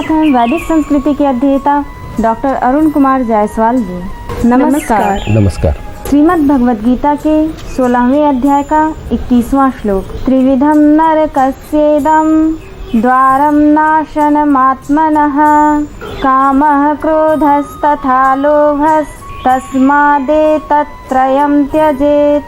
साथ हैं वैदिक संस्कृति के अध्येता डॉक्टर अरुण कुमार जायसवाल जी। नमस्कार। नमस्कार। श्रीमद् भगवद गीता के 16वें अध्याय का 21वां श्लोक। त्रिविधम नरकस्येदं द्वारं नाशनमात्मनः कामः क्रोधस्तथा लोभस्तस्मादेतत्त्रयं त्यजेत्।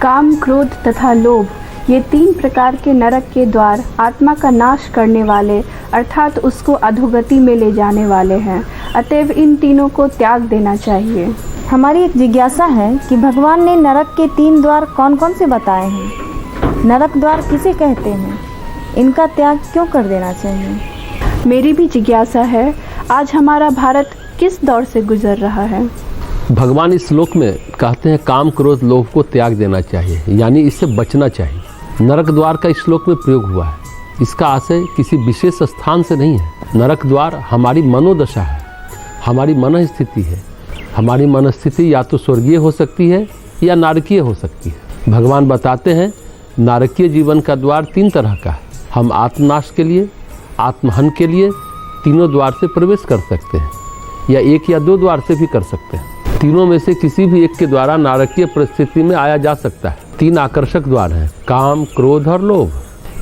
काम, क्रोध तथा लोभ, ये 3 प्रकार के नरक के द्वार आत्मा का नाश करने वाले अर्थात उसको अधोगति में ले जाने वाले हैं। अतएव इन तीनों को त्याग देना चाहिए। हमारी एक जिज्ञासा है कि भगवान ने नरक के 3 द्वार कौन कौन से बताए हैं? नरक द्वार किसे कहते हैं? इनका त्याग क्यों कर देना चाहिए? मेरी भी जिज्ञासा है, आज हमारा भारत किस दौर से गुजर रहा है? भगवान इस श्लोक में कहते हैं काम, क्रोध, लोभ को त्याग देना चाहिए, यानी इससे बचना चाहिए। नरक द्वार का इस श्लोक में प्रयोग हुआ है। इसका आशय किसी विशेष स्थान से नहीं है। नरक द्वार हमारी मनोदशा है, हमारी मन स्थिति है। हमारी मन स्थिति या तो स्वर्गीय हो सकती है या नारकीय हो सकती है। भगवान बताते हैं नारकीय जीवन का द्वार 3 तरह का है। हम आत्मनाश के लिए, आत्महन के लिए तीनों द्वार से प्रवेश कर सकते हैं, या 1 या 2 द्वार से भी कर सकते हैं। तीनों में से किसी भी एक के द्वारा नारकीय परिस्थिति में आया जा सकता है। 3 आकर्षक द्वार हैं, काम, क्रोध और लोभ।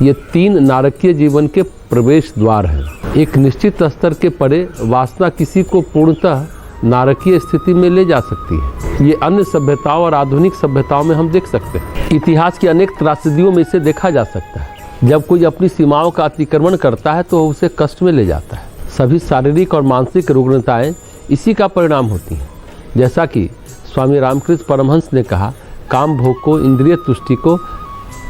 ये 3 नारकीय जीवन के प्रवेश द्वार हैं। एक निश्चित स्तर के परे वासना किसी को पूर्णतः नारकीय स्थिति में ले जा सकती है। ये अन्य सभ्यताओं और आधुनिक सभ्यताओं में हम देख सकते हैं। इतिहास की अनेक त्रासदियों में इसे देखा जा सकता है। जब कोई अपनी सीमाओं का अतिक्रमण करता है तो उसे कष्ट में ले जाता है। सभी शारीरिक और मानसिक रुग्णताएं इसी का परिणाम होती हैं। जैसा कि स्वामी रामकृष्ण परमहंस ने कहा, काम भोग को, इंद्रिय तुष्टि को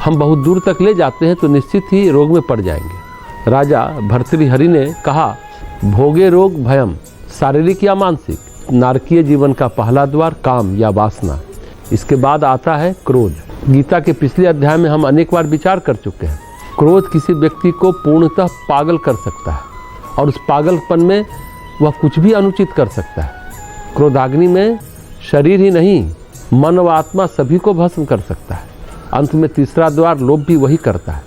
हम बहुत दूर तक ले जाते हैं तो निश्चित ही रोग में पड़ जाएंगे। राजा भर्तृहरि ने कहा, भोगे रोग भयम, शारीरिक या मानसिक। नारकीय जीवन का पहला द्वार काम या वासना। इसके बाद आता है क्रोध। गीता के पिछले अध्याय में हम अनेक बार विचार कर चुके हैं। क्रोध किसी व्यक्ति को पूर्णतः पागल कर सकता है और उस पागलपन में वह कुछ भी अनुचित कर सकता है। क्रोधाग्नि में शरीर ही नहीं, मन व आत्मा सभी को भस्म कर सकता है। अंत में तीसरा द्वार लोभ भी वही करता है।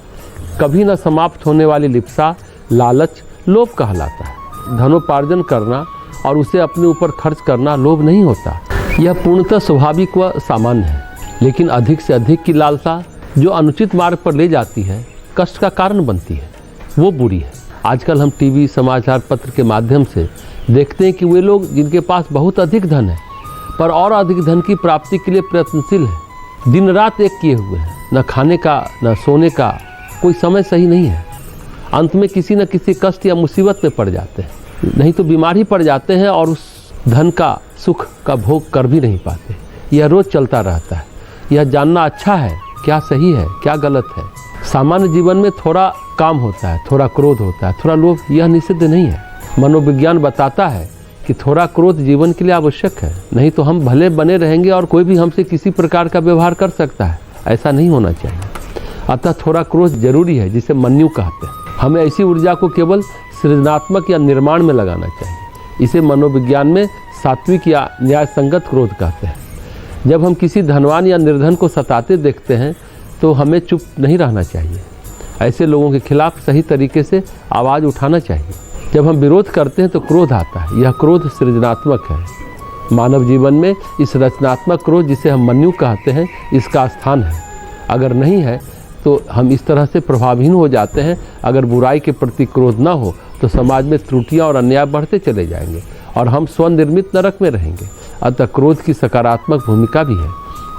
कभी न समाप्त होने वाली लिप्सा, लालच लोभ कहलाता है। धनोपार्जन करना और उसे अपने ऊपर खर्च करना लोभ नहीं होता। यह पूर्णतः स्वाभाविक व सामान्य है। लेकिन अधिक से अधिक की लालसा जो अनुचित मार्ग पर ले जाती है, कष्ट का कारण बनती है, वो बुरी है। आजकल हम टीवी, समाचार पत्र के माध्यम से देखते हैं कि वे लोग जिनके पास बहुत अधिक धन है पर और अधिक धन की प्राप्ति के लिए प्रयत्नशील है, दिन रात एक किए हुए हैं। न खाने का न सोने का कोई समय सही नहीं है। अंत में किसी न किसी कष्ट या मुसीबत में पड़ जाते हैं, नहीं तो बीमार ही पड़ जाते हैं और उस धन का, सुख का भोग कर भी नहीं पाते। यह रोज चलता रहता है। यह जानना अच्छा है क्या सही है क्या गलत है। सामान्य जीवन में थोड़ा काम होता है, थोड़ा क्रोध होता है, थोड़ा लोभ, यह निषिद्ध नहीं है। मनोविज्ञान बताता है कि थोड़ा क्रोध जीवन के लिए आवश्यक है, नहीं तो हम भले बने रहेंगे और कोई भी हमसे किसी प्रकार का व्यवहार कर सकता है। ऐसा नहीं होना चाहिए। अतः थोड़ा क्रोध जरूरी है, जिसे मन्यु कहते हैं। हमें ऐसी ऊर्जा को केवल सृजनात्मक या निर्माण में लगाना चाहिए। इसे मनोविज्ञान में सात्विक या न्याय संगत क्रोध कहते हैं। जब हम किसी धनवान या निर्धन को सताते देखते हैं तो हमें चुप नहीं रहना चाहिए। ऐसे लोगों के खिलाफ सही तरीके से आवाज़ उठाना चाहिए। जब हम विरोध करते हैं तो क्रोध आता है। यह क्रोध सृजनात्मक है। मानव जीवन में इस रचनात्मक क्रोध, जिसे हम मन्यु कहते हैं, इसका स्थान है। अगर नहीं है तो हम इस तरह से प्रभावहीन हो जाते हैं। अगर बुराई के प्रति क्रोध न हो तो समाज में त्रुटियां और अन्याय बढ़ते चले जाएंगे और हम स्वनिर्मित नरक में रहेंगे। अतः क्रोध की सकारात्मक भूमिका भी है।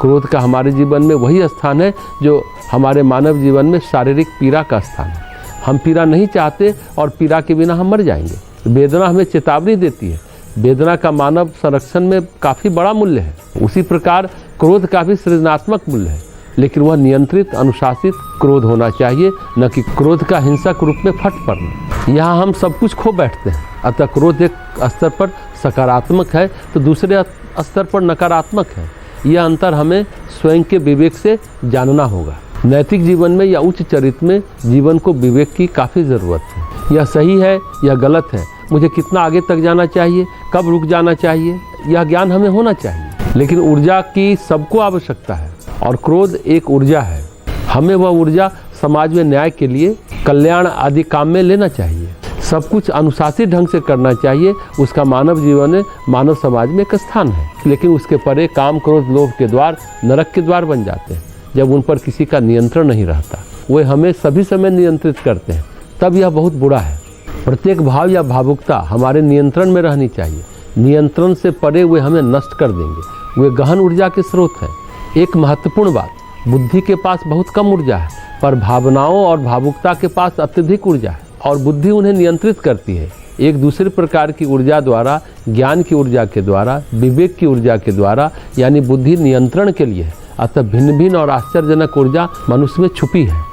क्रोध का हमारे जीवन में वही स्थान है जो हमारे मानव जीवन में शारीरिक पीड़ा का स्थान है। हम पीड़ा नहीं चाहते और पीड़ा के बिना हम मर जाएंगे। वेदना हमें चेतावनी देती है। वेदना का मानव संरक्षण में काफ़ी बड़ा मूल्य है। उसी प्रकार क्रोध का भी सृजनात्मक मूल्य है, लेकिन वह नियंत्रित, अनुशासित क्रोध होना चाहिए, न कि क्रोध का हिंसक रूप में फट पड़ना। यहाँ हम सब कुछ खो बैठते हैं। अतः क्रोध एक स्तर पर सकारात्मक है तो दूसरे स्तर पर नकारात्मक है। यह अंतर हमें स्वयं के विवेक से जानना होगा। नैतिक जीवन में या उच्च चरित्र में जीवन को विवेक की काफ़ी ज़रूरत है। यह सही है या गलत है, मुझे कितना आगे तक जाना चाहिए, कब रुक जाना चाहिए, यह ज्ञान हमें होना चाहिए। लेकिन ऊर्जा की सबको आवश्यकता है और क्रोध एक ऊर्जा है। हमें वह ऊर्जा समाज में न्याय के लिए, कल्याण आदि काम में लेना चाहिए। सब कुछ अनुशासित ढंग से करना चाहिए, उसका मानव जीवन में, मानव समाज में एक स्थान है। लेकिन उसके परे काम, क्रोध, लोभ के द्वार नरक के द्वार बन जाते हैं जब उन पर किसी का नियंत्रण नहीं रहता। वे हमें सभी समय नियंत्रित करते हैं, तब यह बहुत बुरा है। प्रत्येक भाव या भावुकता हमारे नियंत्रण में रहनी चाहिए। नियंत्रण से परे वे हमें नष्ट कर देंगे। वे गहन ऊर्जा के स्रोत हैं। एक महत्वपूर्ण बात, बुद्धि के पास बहुत कम ऊर्जा है, पर भावनाओं और भावुकता के पास अत्यधिक ऊर्जा है और बुद्धि उन्हें नियंत्रित करती है। एक दूसरे प्रकार की ऊर्जा द्वारा, ज्ञान की ऊर्जा के द्वारा, विवेक की ऊर्जा के द्वारा, यानी बुद्धि नियंत्रण के लिए है। अतः भिन्न भिन्न और आश्चर्यजनक ऊर्जा मनुष्य में छुपी है।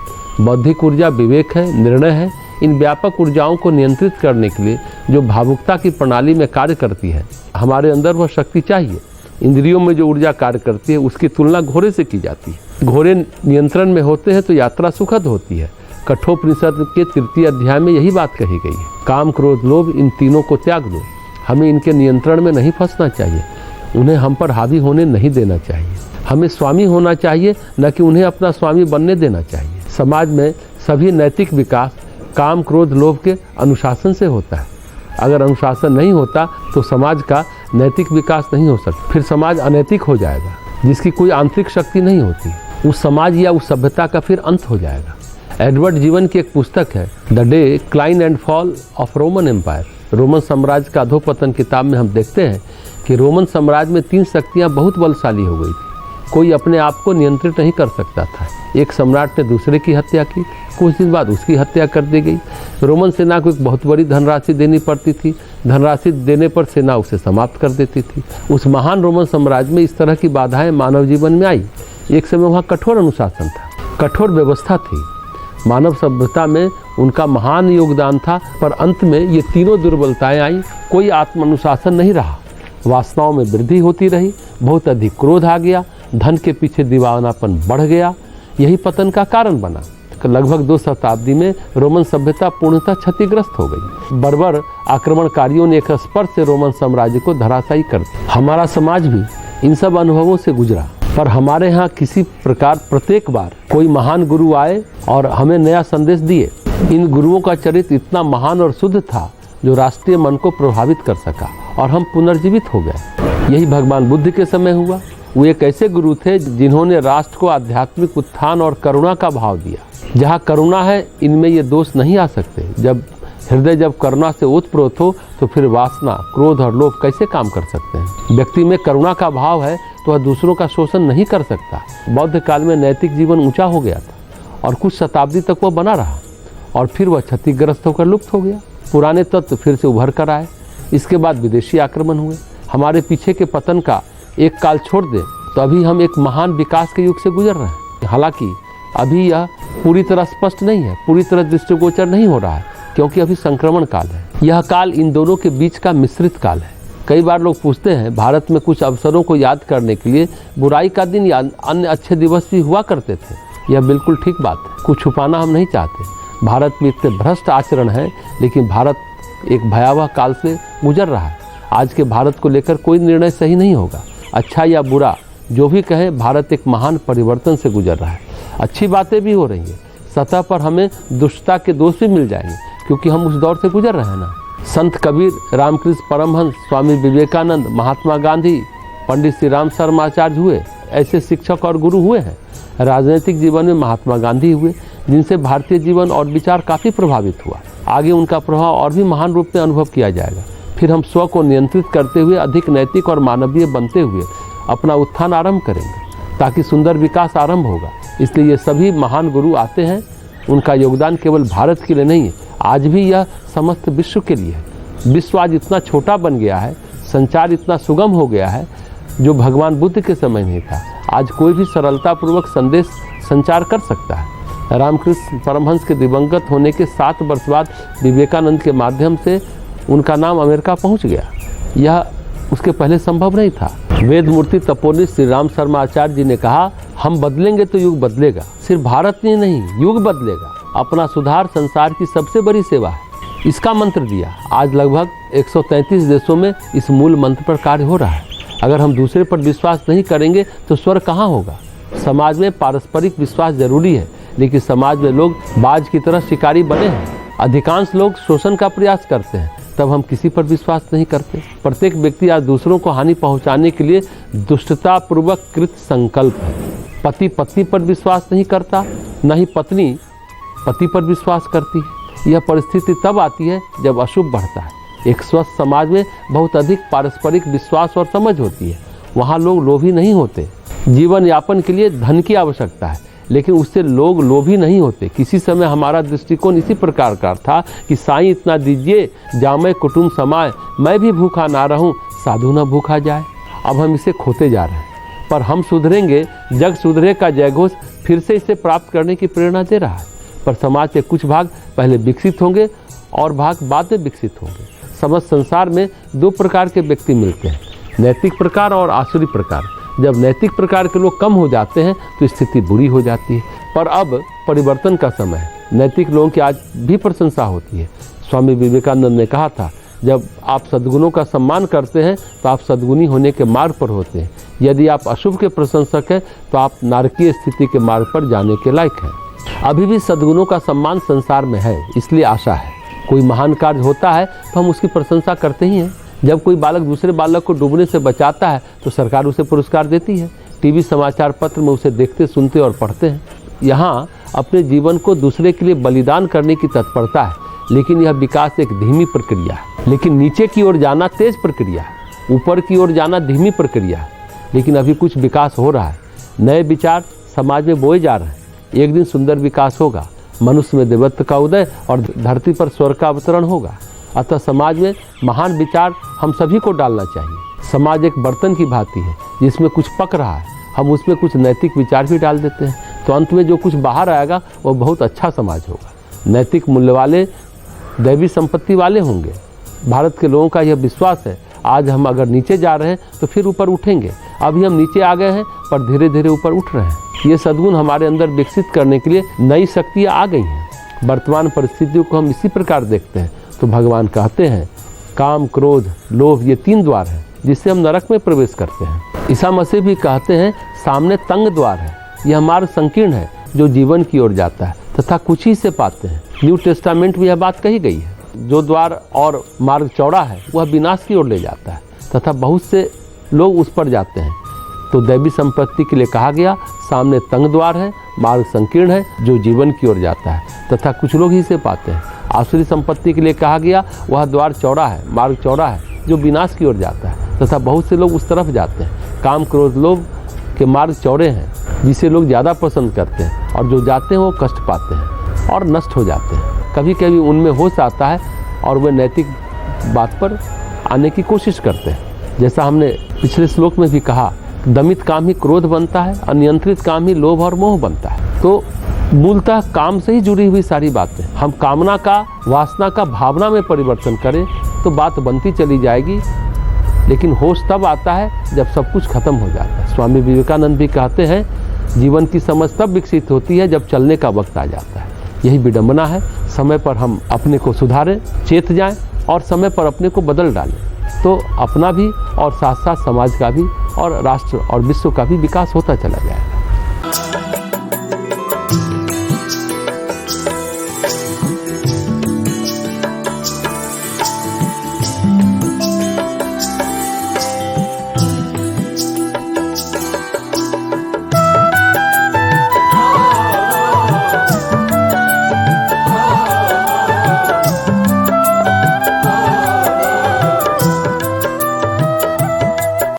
बौद्धिक ऊर्जा विवेक है, निर्णय है। इन व्यापक ऊर्जाओं को नियंत्रित करने के लिए जो भावुकता की प्रणाली में कार्य करती है, हमारे अंदर वह शक्ति चाहिए। इंद्रियों में जो ऊर्जा कार्य करती है उसकी तुलना घोड़े से की जाती है। घोड़े नियंत्रण में होते हैं तो यात्रा सुखद होती है। कठोपनिषद के 3 अध्याय में यही बात कही गई है। काम, क्रोध, लोभ, इन तीनों को त्याग दो। हमें इनके नियंत्रण में नहीं फंसना चाहिए, उन्हें हम पर हावी होने नहीं देना चाहिए। हमें स्वामी होना चाहिए, न कि उन्हें अपना स्वामी बनने देना चाहिए। समाज में सभी नैतिक विकास काम, क्रोध, लोभ के अनुशासन से होता है। अगर अनुशासन नहीं होता तो समाज का नैतिक विकास नहीं हो सकता। फिर समाज अनैतिक हो जाएगा, जिसकी कोई आंतरिक शक्ति नहीं होती। उस समाज या उस सभ्यता का फिर अंत हो जाएगा। एडवर्ड जीवन की एक पुस्तक है, the decline and fall of Roman empire. Roman साम्राज्य का अधोपतन किताब में हम देखते हैं कि रोमन साम्राज्य में 3 शक्तियाँ बहुत बलशाली हो गई थी। कोई अपने आप को नियंत्रित नहीं कर सकता था। एक सम्राट ने दूसरे की हत्या की, कुछ दिन बाद उसकी हत्या कर दी गई। रोमन सेना को एक बहुत बड़ी धनराशि देनी पड़ती थी। धनराशि देने पर सेना उसे समाप्त कर देती थी। उस महान रोमन साम्राज्य में इस तरह की बाधाएं मानव जीवन में आई। एक समय वहाँ कठोर अनुशासन था, कठोर व्यवस्था थी। मानव सभ्यता में उनका महान योगदान था, पर अंत में ये तीनों दुर्बलताएं आई। कोई आत्म अनुशासन नहीं रहा। वासनाओं में वृद्धि होती रही, बहुत अधिक क्रोध आ गया, धन के पीछे दीवानापन बढ़ गया। यही पतन का कारण बना। लगभग 2 शताब्दी में रोमन सभ्यता पूर्णतः क्षतिग्रस्त हो गई। बर्बर आक्रमणकारियों ने एक स्पर्श से रोमन साम्राज्य को धराशायी कर दिया। हमारा समाज भी इन सब अनुभवों से गुजरा, पर हमारे यहाँ किसी प्रकार प्रत्येक बार कोई महान गुरु आए और हमें नया संदेश दिए। इन गुरुओं का चरित्र इतना महान और शुद्ध था जो राष्ट्रीय मन को प्रभावित कर सका और हम पुनर्जीवित हो गए। यही भगवान बुद्ध के समय हुआ। वो एक ऐसे गुरु थे जिन्होंने राष्ट्र को आध्यात्मिक उत्थान और करुणा का भाव दिया। जहाँ करुणा है, इनमें ये दोष नहीं आ सकते। जब हृदय करुणा से ओतप्रोत हो तो फिर वासना, क्रोध और लोभ कैसे काम कर सकते हैं। व्यक्ति में करुणा का भाव है तो वह दूसरों का शोषण नहीं कर सकता। बौद्ध काल में नैतिक जीवन ऊंचा हो गया था और कुछ शताब्दी तक वह बना रहा और फिर वह क्षतिग्रस्त होकर लुप्त हो गया। पुराने तत्व फिर से उभर कर आए। इसके बाद विदेशी आक्रमण हुए। हमारे पीछे के पतन का एक काल छोड़ दें तो अभी हम एक महान विकास के युग से गुजर रहे हैं। हालांकि अभी यह पूरी तरह स्पष्ट नहीं है, पूरी तरह दृष्टिगोचर नहीं हो रहा है, क्योंकि अभी संक्रमण काल है। यह काल इन दोनों के बीच का मिश्रित काल है। कई बार लोग पूछते हैं, भारत में कुछ अवसरों को याद करने के लिए बुराई का दिन या अन्य अच्छे दिवस भी हुआ करते थे। यह बिल्कुल ठीक बात है, कुछ छुपाना हम नहीं चाहते। भारत में इतने भ्रष्ट आचरण है, लेकिन भारत एक भयावह काल से गुजर रहा है। आज के भारत को लेकर कोई निर्णय सही नहीं होगा। अच्छा या बुरा जो भी कहे, भारत एक महान परिवर्तन से गुजर रहा है। अच्छी बातें भी हो रही हैं। सतह पर हमें दुष्टता के दोष भी मिल जाएंगे, क्योंकि हम उस दौर से गुजर रहे हैं ना। संत कबीर, रामकृष्ण परमहंस, स्वामी विवेकानंद, महात्मा गांधी, पंडित श्री राम शर्माचार्य हुए, ऐसे शिक्षक और गुरु हुए हैं। राजनीतिक जीवन में महात्मा गांधी हुए, जिनसे भारतीय जीवन और विचार काफ़ी प्रभावित हुआ। आगे उनका प्रभाव और भी महान रूप में अनुभव किया जाएगा। फिर हम स्व को नियंत्रित करते हुए अधिक नैतिक और मानवीय बनते हुए अपना उत्थान आरंभ करेंगे, ताकि सुंदर विकास आरंभ होगा। इसलिए ये सभी महान गुरु आते हैं। उनका योगदान केवल भारत के लिए नहीं है, आज भी यह समस्त विश्व के लिए है। विश्व आज इतना छोटा बन गया है, संचार इतना सुगम हो गया है, जो भगवान बुद्ध के समय नहीं था। आज कोई भी सरलतापूर्वक संदेश संचार कर सकता है। रामकृष्ण परमहंस के दिवंगत होने के 7 वर्ष बाद विवेकानंद के माध्यम से उनका नाम अमेरिका पहुंच गया। यह उसके पहले संभव नहीं था। वेद मूर्ति तपोनिष्ठ श्री राम शर्मा आचार्य जी ने कहा, हम बदलेंगे तो युग बदलेगा। सिर्फ भारत में नहीं, युग बदलेगा। अपना सुधार संसार की सबसे बड़ी सेवा है, इसका मंत्र दिया। आज लगभग 133 देशों में इस मूल मंत्र पर कार्य हो रहा है। अगर हम दूसरे पर विश्वास नहीं करेंगे तो स्वर्ग कहाँ होगा। समाज में पारस्परिक विश्वास जरूरी है, लेकिन समाज में लोग बाज की तरह शिकारी बने हैं। अधिकांश लोग शोषण का प्रयास करते हैं, तब हम किसी पर विश्वास नहीं करते। प्रत्येक व्यक्ति आज दूसरों को हानि पहुंचाने के लिए दुष्टतापूर्वक कृत संकल्प है। पति पत्नी पर विश्वास नहीं करता, न ही पत्नी पति पर विश्वास करती है। यह परिस्थिति तब आती है जब अशुभ बढ़ता है। एक स्वस्थ समाज में बहुत अधिक पारस्परिक विश्वास और समझ होती है। वहाँ लोग लोभी नहीं होते। जीवन यापन के लिए धन की आवश्यकता है, लेकिन उससे लोग लोभी नहीं होते। किसी समय हमारा दृष्टिकोण इसी प्रकार का था कि साईं इतना दीजिए जामे कुटुंब समाए, मैं भी भूखा ना रहूं, साधु न भूखा जाए। अब हम इसे खोते जा रहे हैं, पर हम सुधरेंगे, जग सुधरे का जयघोष फिर से इसे प्राप्त करने की प्रेरणा दे रहा है। पर समाज के कुछ भाग पहले विकसित होंगे और भाग बाद में विकसित होंगे। समस्त संसार में दो प्रकार के व्यक्ति मिलते हैं, नैतिक प्रकार और आसुरी प्रकार। जब नैतिक प्रकार के लोग कम हो जाते हैं तो स्थिति बुरी हो जाती है। पर अब परिवर्तन का समय है। नैतिक लोगों की आज भी प्रशंसा होती है। स्वामी विवेकानंद ने कहा था, जब आप सद्गुणों का सम्मान करते हैं तो आप सद्गुणी होने के मार्ग पर होते हैं। यदि आप अशुभ के प्रशंसक हैं तो आप नारकीय स्थिति के मार्ग पर जाने के लायक हैं। अभी भी सद्गुणों का सम्मान संसार में है, इसलिए आशा है। कोई महान कार्य होता है तो हम उसकी प्रशंसा करते ही हैं। जब कोई बालक दूसरे बालक को डूबने से बचाता है तो सरकार उसे पुरस्कार देती है। टीवी समाचार पत्र में उसे देखते, सुनते और पढ़ते हैं। यहाँ अपने जीवन को दूसरे के लिए बलिदान करने की तत्परता है, लेकिन यह विकास एक धीमी प्रक्रिया है। लेकिन नीचे की ओर जाना तेज प्रक्रिया है, ऊपर की ओर जाना धीमी प्रक्रिया है। लेकिन अभी कुछ विकास हो रहा है। नए विचार समाज में बोए जा रहे हैं। एक दिन सुंदर विकास होगा, मनुष्य में देवत्व का उदय और धरती पर स्वर्ग का अवतरण होगा। अतः समाज में महान विचार हम सभी को डालना चाहिए। समाज एक बर्तन की भांति है जिसमें कुछ पक रहा है। हम उसमें कुछ नैतिक विचार भी डाल देते हैं तो अंत में जो कुछ बाहर आएगा वो बहुत अच्छा समाज होगा। नैतिक मूल्य वाले, दैवी संपत्ति वाले होंगे। भारत के लोगों का यह विश्वास है। आज हम अगर नीचे जा रहे हैं तो फिर ऊपर उठेंगे। अभी हम नीचे आ गए हैं पर धीरे धीरे ऊपर उठ रहे हैं। ये सद्गुण हमारे अंदर विकसित करने के लिए नई शक्तियाँ आ गई हैं। वर्तमान परिस्थितियों को हम इसी प्रकार देखते हैं तो भगवान कहते हैं, काम, क्रोध, लोभ ये तीन द्वार हैं जिससे हम नरक में प्रवेश करते हैं। ईसा मसीह भी कहते हैं, सामने तंग द्वार है, यह मार्ग संकीर्ण है जो जीवन की ओर जाता है तथा कुछ ही से पाते हैं। न्यू टेस्टामेंट में यह बात कही गई है। जो द्वार और मार्ग चौड़ा है वह विनाश की ओर ले जाता है तथा बहुत से लोग उस पर जाते हैं। तो दैवी संपत्ति के लिए कहा गया, सामने तंग द्वार है, मार्ग संकीर्ण है जो जीवन की ओर जाता है तथा कुछ लोग ही से पाते हैं। आसुरी संपत्ति के लिए कहा गया, वह द्वार चौड़ा है, मार्ग चौड़ा है जो विनाश की ओर जाता है तथा बहुत से लोग उस तरफ जाते हैं। काम, क्रोध, लोभ के मार्ग चौड़े हैं जिसे लोग ज़्यादा पसंद करते हैं और जो जाते हैं वो कष्ट पाते हैं और नष्ट हो जाते हैं। कभी कभी उनमें होश आता है और वे नैतिक बात पर आने की कोशिश करते हैं। जैसा हमने पिछले श्लोक में भी कहा, दमित काम ही क्रोध बनता है, अनियंत्रित काम ही लोभ और मोह बनता है। तो मूलतः काम से ही जुड़ी हुई सारी बातें, हम कामना का, वासना का भावना में परिवर्तन करें तो बात बनती चली जाएगी। लेकिन होश तब आता है जब सब कुछ खत्म हो जाता है। स्वामी विवेकानंद भी कहते हैं, जीवन की समझ तब विकसित होती है जब चलने का वक्त आ जाता है। यही विडंबना है। समय पर हम अपने को सुधारें, चेत जाएं और समय पर अपने को बदल डालें तो अपना भी और साथ साथ समाज का भी और राष्ट्र और विश्व का भी विकास होता चला जाए।